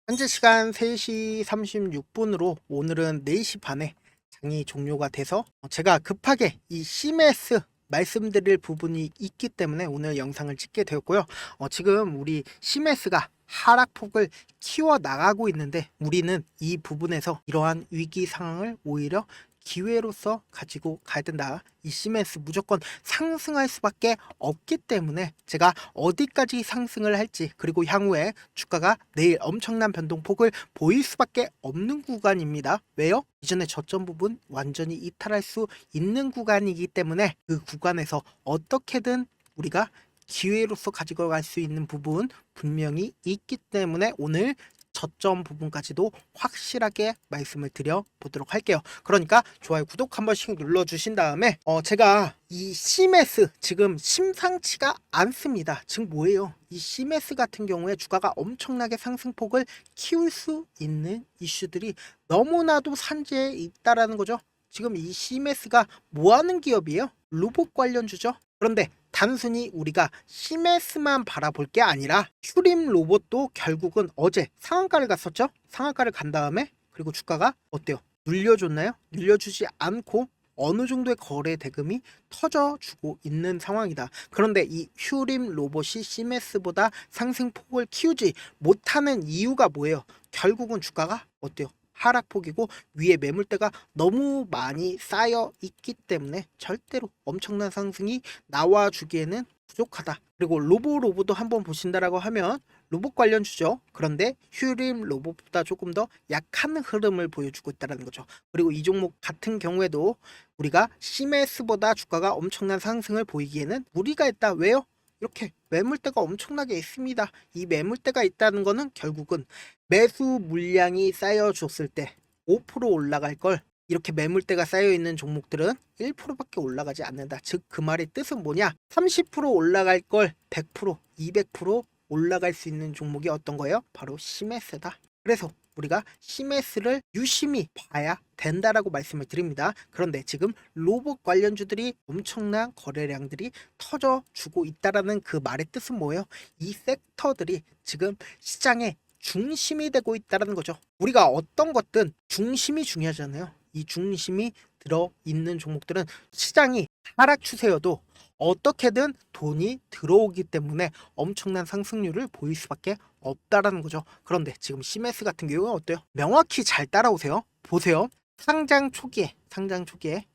현재 시간 3시 36분으로 오늘은 4시 반에 장이 종료가 돼서 제가 급하게 이 CMS 말씀드릴 부분이 있기 때문에 오늘 영상을 찍게 되었고요. 지금 우리 CMS가 하락폭을 키워 나가고 있는데 우리는 이 부분에서 이러한 위기 상황을 오히려 기회로서 가지고 가야 된다. 이 CMS 무조건 상승할 수밖에 없기 때문에 제가 어디까지 상승을 할지, 그리고 향후에 주가가 내일 엄청난 변동폭을 보일 수밖에 없는 구간입니다. 왜요? 이전에 저점 부분 완전히 이탈할 수 있는 구간이기 때문에 그 구간에서 어떻게든 우리가 기회로서 가지고 갈 수 있는 부분 분명히 있기 때문에 오늘 저점 부분까지도 확실하게 말씀을 드려 보도록 할게요. 그러니까 좋아요, 구독 한 번씩 눌러주신 다음에 제가 이 CMS 지금 심상치가 않습니다. 지금 뭐예요? 이 CMS 같은 경우에 주가가 엄청나게 상승폭을 키울 수 있는 이슈들이 너무나도 산재에 있다라는 거죠. 지금 이 CMS가 뭐 하는 기업이에요? 로봇 관련주죠. 그런데 단순히 우리가 CMS만 바라볼 게 아니라 큐림 로봇도 결국은 어제 상한가를 갔었죠. 상한가를 간 다음에 그리고 주가가 어때요? 눌려줬나요? 눌려주지 않고 어느 정도의 거래 대금이 터져주고 있는 상황이다. 그런데 이 큐림 로봇이 CMS보다 상승폭을 키우지 못하는 이유가 뭐예요? 결국은 주가가 어때요? 하락폭이고 위에 매물대가 너무 많이 쌓여 있기 때문에 절대로 엄청난 상승이 나와주기에는 부족하다. 그리고 로보도 한번 보신다라고 하면 로봇 관련주죠. 그런데 휴림 로봇보다 조금 더 약한 흐름을 보여주고 있다는 거죠. 그리고 이 종목 같은 경우에도 우리가 CMS보다 주가가 엄청난 상승을 보이기에는 무리가 있다. 왜요? 이렇게 매물대가 엄청나게 있습니다. 이 매물대가 있다는 거는 결국은 매수 물량이 쌓여줬을 때 5% 올라갈 걸 이렇게 매물대가 쌓여 있는 종목들은 1%밖에 올라가지 않는다. 즉 그 말의 뜻은 뭐냐? 30% 올라갈 걸 100%, 200% 올라갈 수 있는 종목이 어떤 거예요? 바로 CMS다. 그래서 우리가 CMS를 유심히 봐야 된다라고 말씀을 드립니다. 그런데 지금 로봇 관련주들이 엄청난 거래량들이 터져주고 있다라는 그 말의 뜻은 뭐예요? 이 섹터들이 지금 시장의 중심이 되고 있다는 거죠. 우리가 어떤 것든 중심이 중요하잖아요. 이 중심이 들어있는 종목들은 시장이 하락 추세여도 어떻게든 돈이 들어오기 때문에 엄청난 상승률을 보일 수밖에 없다라는 거죠. 그런데 지금 CMS 같은 경우는 어때요? 명확히 잘 따라오세요. 보세요. 상장 초기에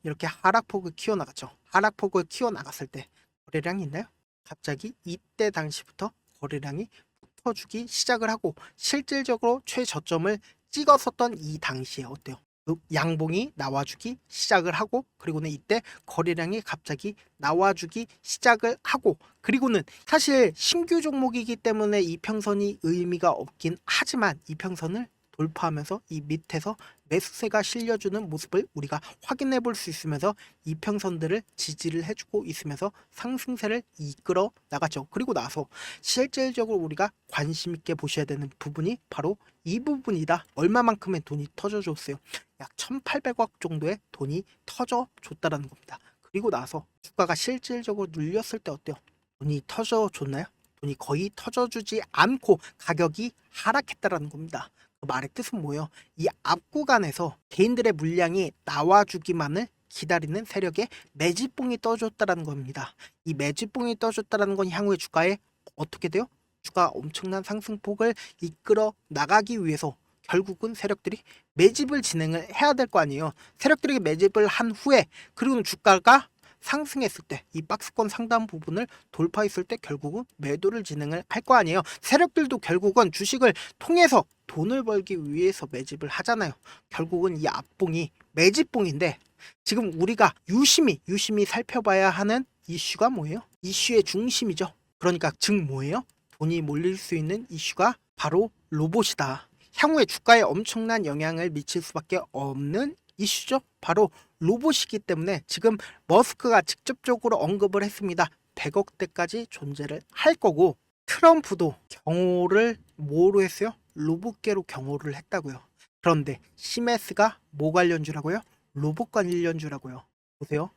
이렇게 하락폭을 키워나갔죠. 하락폭을 키워나갔을 때 거래량이 있나요? 갑자기 이때 당시부터 거래량이 붙어주기 시작을 하고 실질적으로 최저점을 찍었었던 이 당시에 어때요? 양봉이 나와주기 시작을 하고 그리고는 이때 거래량이 갑자기 나와주기 시작을 하고 그리고는 사실 신규 종목이기 때문에 이평선이 의미가 없긴 하지만 이평선을 돌파하면서 이 밑에서 매수세가 실려주는 모습을 우리가 확인해 볼 수 있으면서 이평선들을 지지를 해주고 있으면서 상승세를 이끌어 나갔죠. 그리고 나서 실질적으로 우리가 관심 있게 보셔야 되는 부분이 바로 이 부분이다. 얼마만큼의 돈이 터져줬어요? 약 1,800억 정도의 돈이 터져줬다라는 겁니다. 그리고 나서 주가가 실질적으로 눌렸을 때 어때요? 돈이 터져줬나요? 돈이 거의 터져주지 않고 가격이 하락했다라는 겁니다. 그 말의 뜻은 뭐예요? 이 앞구간에서 개인들의 물량이 나와주기만을 기다리는 세력의 매집봉이 떠줬다라는 겁니다. 이 매집봉이 떠줬다라는 건 향후에 주가에 어떻게 돼요? 주가 엄청난 상승폭을 이끌어 나가기 위해서 결국은 세력들이 매집을 진행을 해야 될 거 아니에요. 세력들이 매집을 한 후에 그리고 주가가 상승했을 때 이 박스권 상단 부분을 돌파했을 때 결국은 매도를 진행을 할 거 아니에요. 세력들도 결국은 주식을 통해서 돈을 벌기 위해서 매집을 하잖아요. 결국은 이 앞봉이 매집봉인데 지금 우리가 유심히 살펴봐야 하는 이슈가 뭐예요? 이슈의 중심이죠. 그러니까 즉 뭐예요? 돈이 몰릴 수 있는 이슈가 바로 로봇이다. 향후에 주가에 엄청난 영향을 미칠 수밖에 없는 이슈죠. 바로 로봇이기 때문에 지금 머스크가 직접적으로 언급을 했습니다. 100억대까지 존재를 할 거고 트럼프도 경호를 뭐로 했어요? 로봇계로 경호를 했다고요. 그런데 시메스가 뭐 관련주라고요? 로봇 관련주라고요. 보세요.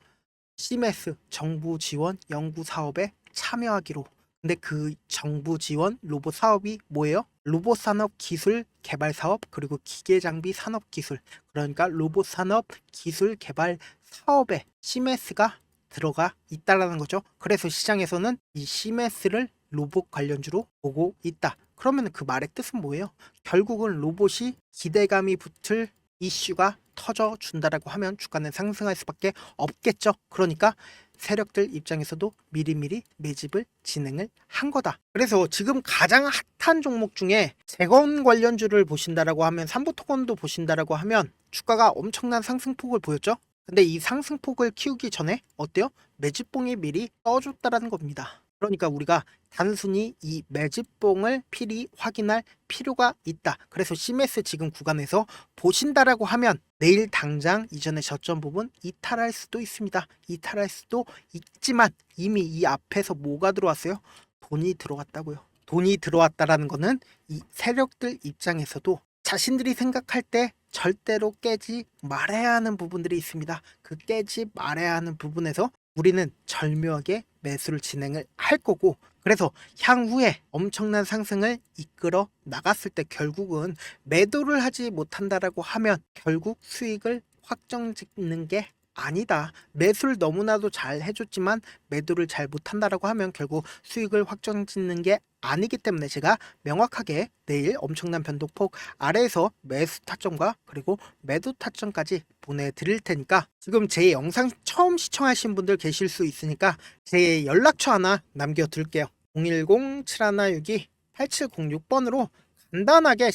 시메스 정부 지원 연구 사업에 참여하기로 근데 그 정부 지원 로봇 사업이 뭐예요? 로봇 산업 기술 개발 사업, 그리고 기계 장비 산업 기술. 그러니까 로봇 산업 기술 개발 사업에 시메스가 들어가 있다라는 거죠. 그래서 시장에서는 이 시메스를 로봇 관련주로 보고 있다. 그러면 그 말의 뜻은 뭐예요? 결국은 로봇이 기대감이 붙을 이슈가 터져준다라고 하면 주가는 상승할 수밖에 없겠죠. 그러니까 세력들 입장에서도 미리미리 매집을 진행을 한 거다. 그래서 지금 가장 핫한 종목 중에 재건 관련주를 보신다라고 하면, 삼부토건도 보신다라고 하면 주가가 엄청난 상승폭을 보였죠. 근데 이 상승폭을 키우기 전에 어때요? 매집봉이 미리 떠줬다라는 겁니다. 그러니까 우리가 단순히 이 매집봉을 필히 확인할 필요가 있다. 그래서 CMS 지금 구간에서 보신다라고 하면 내일 당장 이전의 저점 부분 이탈할 수도 있습니다. 이탈할 수도 있지만 이미 이 앞에서 뭐가 들어왔어요? 돈이 들어왔다고요. 돈이 들어왔다라는 거는 이 세력들 입장에서도 자신들이 생각할 때 절대로 깨지 말아야 하는 부분들이 있습니다. 그 깨지 말아야 하는 부분에서 우리는 절묘하게 매수를 진행을 할 거고, 그래서 향후에 엄청난 상승을 이끌어 나갔을 때 결국은 매도를 하지 못한다라고 하면 결국 수익을 확정짓는 게 아니다. 매수를 너무나도 잘 해줬지만 매도를 잘 못한다라고 하면 결국 수익을 확정짓는 게 아니기 때문에 제가 명확하게 내일 엄청난 변동폭 아래에서 매수 타점과 그리고 매도 타점까지 보내드릴 테니까, 지금 제 영상 처음 시청하신 분들 계실 수 있으니까 제 연락처 하나 남겨둘게요. 010-7162-8706번으로 간단하게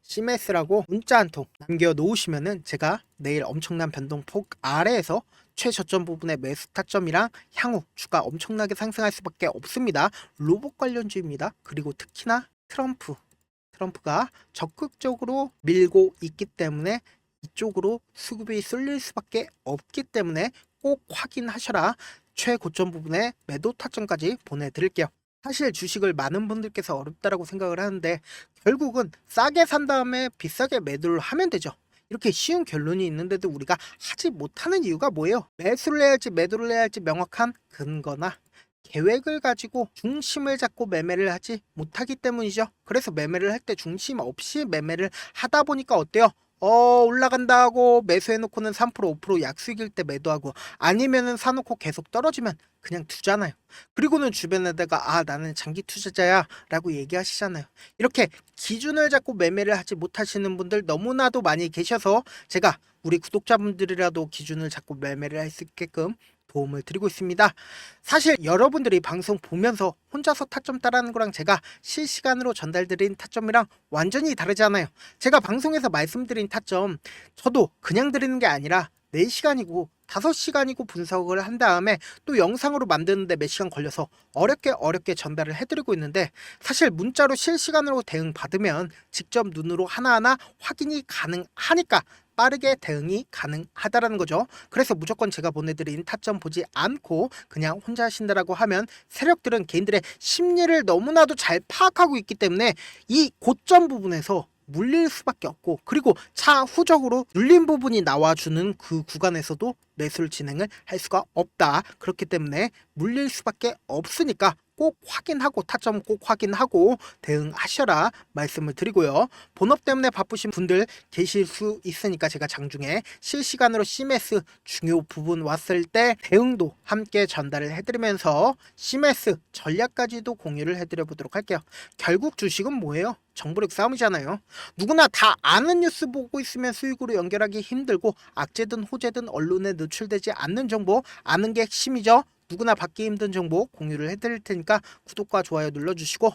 CMS라고 문자 한 통 남겨놓으시면은 제가 내일 엄청난 변동폭 아래에서 최저점 부분의 매수 타점이랑 향후 주가 엄청나게 상승할 수밖에 없습니다. 로봇 관련주입니다. 그리고 특히나 트럼프가 적극적으로 밀고 있기 때문에 이쪽으로 수급이 쏠릴 수밖에 없기 때문에 꼭 확인하셔라. 최고점 부분의 매도 타점까지 보내드릴게요. 사실 주식을 많은 분들께서 어렵다라고 생각을 하는데 결국은 싸게 산 다음에 비싸게 매도를 하면 되죠. 이렇게 쉬운 결론이 있는데도 우리가 하지 못하는 이유가 뭐예요? 매수를 해야 할지 매도를 해야 할지 명확한 근거나 계획을 가지고 중심을 잡고 매매를 하지 못하기 때문이죠. 그래서 매매를 할 때 중심 없이 매매를 하다 보니까 어때요? 올라간다 하고 매수해놓고는 3% 5% 약수익일 때 매도하고, 아니면은 사놓고 계속 떨어지면 그냥 두잖아요. 그리고는 주변에다가 나는 장기 투자자야 라고 얘기하시잖아요. 이렇게 기준을 잡고 매매를 하지 못하시는 분들 너무나도 많이 계셔서 제가 우리 구독자분들이라도 기준을 잡고 매매를 할 수 있게끔 도움을 드리고 있습니다. 사실 여러분들이 방송 보면서 혼자서 타점 따라하는 거랑 제가 실시간으로 전달드린 타점이랑 완전히 다르잖아요. 제가 방송에서 말씀드린 타점 저도 그냥 드리는 게 아니라 4시간이고 5시간이고 분석을 한 다음에 또 영상으로 만드는데 몇 시간 걸려서 어렵게 전달을 해드리고 있는데, 사실 문자로 실시간으로 대응 받으면 직접 눈으로 하나하나 확인이 가능하니까 빠르게 대응이 가능하다라는 거죠. 그래서 무조건 제가 보내드린 타점 보지 않고 그냥 혼자 하신다라고 하면 세력들은 개인들의 심리를 너무나도 잘 파악하고 있기 때문에 이 고점 부분에서 물릴 수밖에 없고, 그리고 차후적으로 눌린 부분이 나와주는 그 구간에서도 매수를 진행을 할 수가 없다. 그렇기 때문에 물릴 수밖에 없으니까 꼭 확인하고 타점 꼭 확인하고 대응하셔라 말씀을 드리고요. 본업 때문에 바쁘신 분들 계실 수 있으니까 제가 장중에 실시간으로 CMS 중요 부분 왔을 때 대응도 함께 전달을 해드리면서 CMS 전략까지도 공유를 해드려 보도록 할게요. 결국 주식은 뭐예요? 정보력 싸움이잖아요. 누구나 다 아는 뉴스 보고 있으면 수익으로 연결하기 힘들고, 악재든 호재든 언론에 노출되지 않는 정보 아는 게 핵심이죠. 누구나 받기 힘든 정보 공유를 해드릴 테니까 구독과 좋아요 눌러주시고,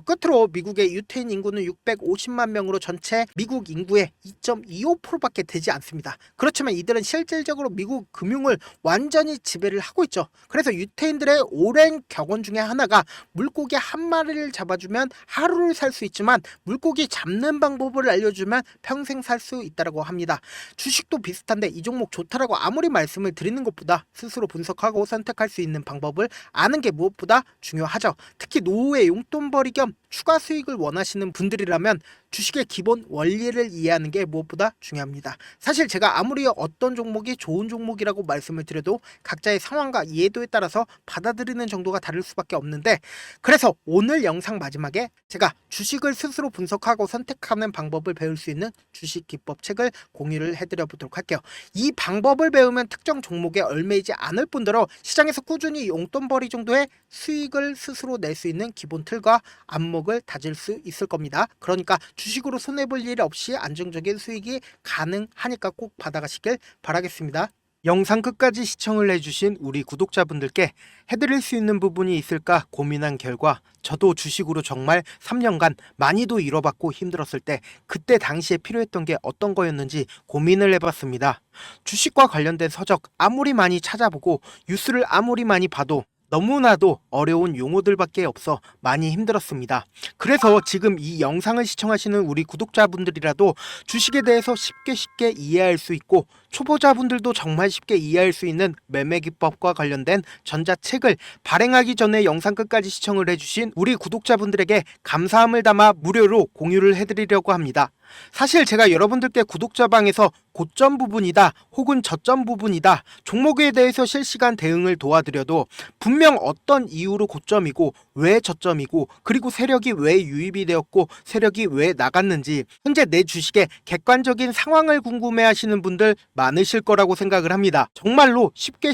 끝으로 미국의 유태인 인구는 650만 명으로 전체 미국 인구의 2.25%밖에 되지 않습니다. 그렇지만 이들은 실질적으로 미국 금융을 완전히 지배를 하고 있죠. 그래서 유태인들의 오랜 격언 중에 하나가 물고기 한 마리를 잡아주면 하루를 살 수 있지만 물고기 잡는 방법을 알려주면 평생 살 수 있다고 합니다. 주식도 비슷한데 이 종목 좋다라고 아무리 말씀을 드리는 것보다 스스로 분석하고 선택할 수 있는 방법을 아는 게 무엇보다 중요하죠. 특히 노후의 용돈벌이 겸 추가 수익을 원하시는 분들이라면 주식의 기본 원리를 이해하는 게 무엇보다 중요합니다. 사실 제가 아무리 어떤 종목이 좋은 종목이라고 말씀을 드려도 각자의 상황과 이해도에 따라서 받아들이는 정도가 다를 수밖에 없는데, 그래서 오늘 영상 마지막에 제가 주식을 스스로 분석하고 선택하는 방법을 배울 수 있는 주식 기법 책을 공유를 해드려 보도록 할게요. 이 방법을 배우면 특정 종목에 얽매이지 않을 뿐더러 시장에서 꾸준히 용돈벌이 정도의 수익을 스스로 낼 수 있는 기본 틀과 안목을 다질 수 있을 겁니다. 그러니까 주식으로 손해볼 일 없이 안정적인 수익이 가능하니까 꼭 받아가시길 바라겠습니다. 영상 끝까지 시청을 해주신 우리 구독자분들께 해드릴 수 있는 부분이 있을까 고민한 결과, 저도 주식으로 정말 3년간 많이도 잃어봤고 힘들었을 때 그때 당시에 필요했던 게 어떤 거였는지 고민을 해봤습니다. 주식과 관련된 서적 아무리 많이 찾아보고 뉴스를 아무리 많이 봐도 너무나도 어려운 용어들밖에 없어 많이 힘들었습니다. 그래서 지금 이 영상을 시청하시는 우리 구독자분들이라도 주식에 대해서 쉽게 이해할 수 있고, 초보자분들도 정말 쉽게 이해할 수 있는 매매 기법과 관련된 전자책을 발행하기 전에 영상 끝까지 시청을 해주신 우리 구독자분들에게 감사함을 담아 무료로 공유를 해드리려고 합니다. 사실 제가 여러분들께 구독자방에서 고점 부분이다 혹은 저점 부분이다, 종목에 대해서 실시간 대응을 도와드려도 분명 어떤 이유로 고점이고 왜 저점이고, 그리고 세력이 왜 유입이 되었고 세력이 왜 나갔는지 현재 내 주식의 객관적인 상황을 궁금해하시는 분들 많으실 거라고 생각을 합니다. 정말로 쉽게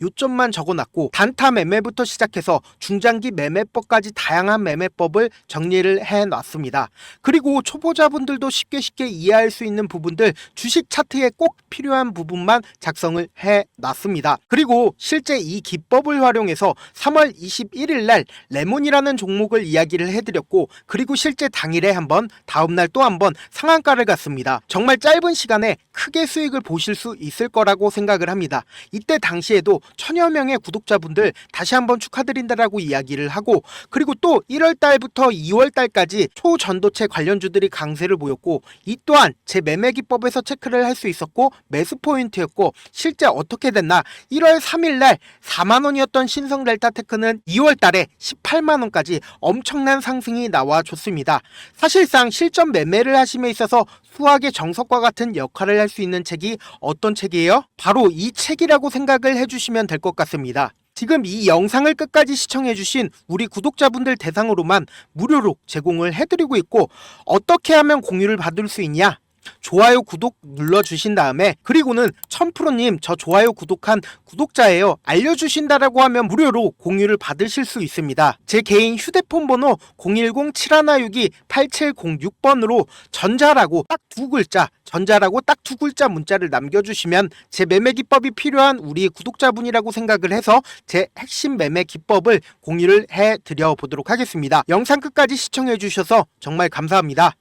요점만 적어놨고 단타 매매부터 시작해서 중장기 매매법까지 다양한 매매법을 정리를 해놨습니다. 그리고 초보자분들도 쉽게 이해할 수 있는 부분들, 주식 차트에 꼭 필요한 부분만 작성을 해놨습니다. 그리고 실제 이 기법을 활용해서 3월 21일 날 레몬이라는 종목을 이야기를 해드렸고, 그리고 실제 당일에 한번, 다음날 또 한번 상한가를 갔습니다. 정말 짧은 시간에 크게 수익을 보실 수 있을 거라고 생각을 합니다. 이때 당시에도 1000여 명의 구독자분들 다시 한번 축하드린다라고 이야기를 하고, 그리고 또 1월 달부터 2월 달까지 초전도체 관련주들이 강세를 보였고, 이 또한 제 매매 기법에서 체크를 할 수 있었고 매수 포인트였고, 실제 어떻게 됐나, 1월 3일 날 4만원이었던 신성 델타테크는 2월 달에 18만원까지 엄청난 상승이 나와줬습니다. 사실상 실전 매매를 하심에 있어서 수학의 정석과 같은 역할을 할 수 있는 책이 어떤 책이에요? 바로 이 책이라고 생각을 해주시면 될 것 같습니다. 지금 이 영상을 끝까지 시청해주신 우리 구독자분들 대상으로만 무료로 제공을 해드리고 있고, 어떻게 하면 공유를 받을 수 있냐? 좋아요 구독 눌러주신 다음에, 그리고는 1000%님 저 좋아요 구독한 구독자예요 알려주신다라고 하면 무료로 공유를 받으실 수 있습니다. 제 개인 휴대폰 번호 010-7162-8706번으로 전자라고 딱 두 글자, 전자라고 딱 두 글자 문자를 남겨주시면 제 매매 기법이 필요한 우리 구독자분이라고 생각을 해서 제 핵심 매매 기법을 공유를 해드려 보도록 하겠습니다. 영상 끝까지 시청해 주셔서 정말 감사합니다.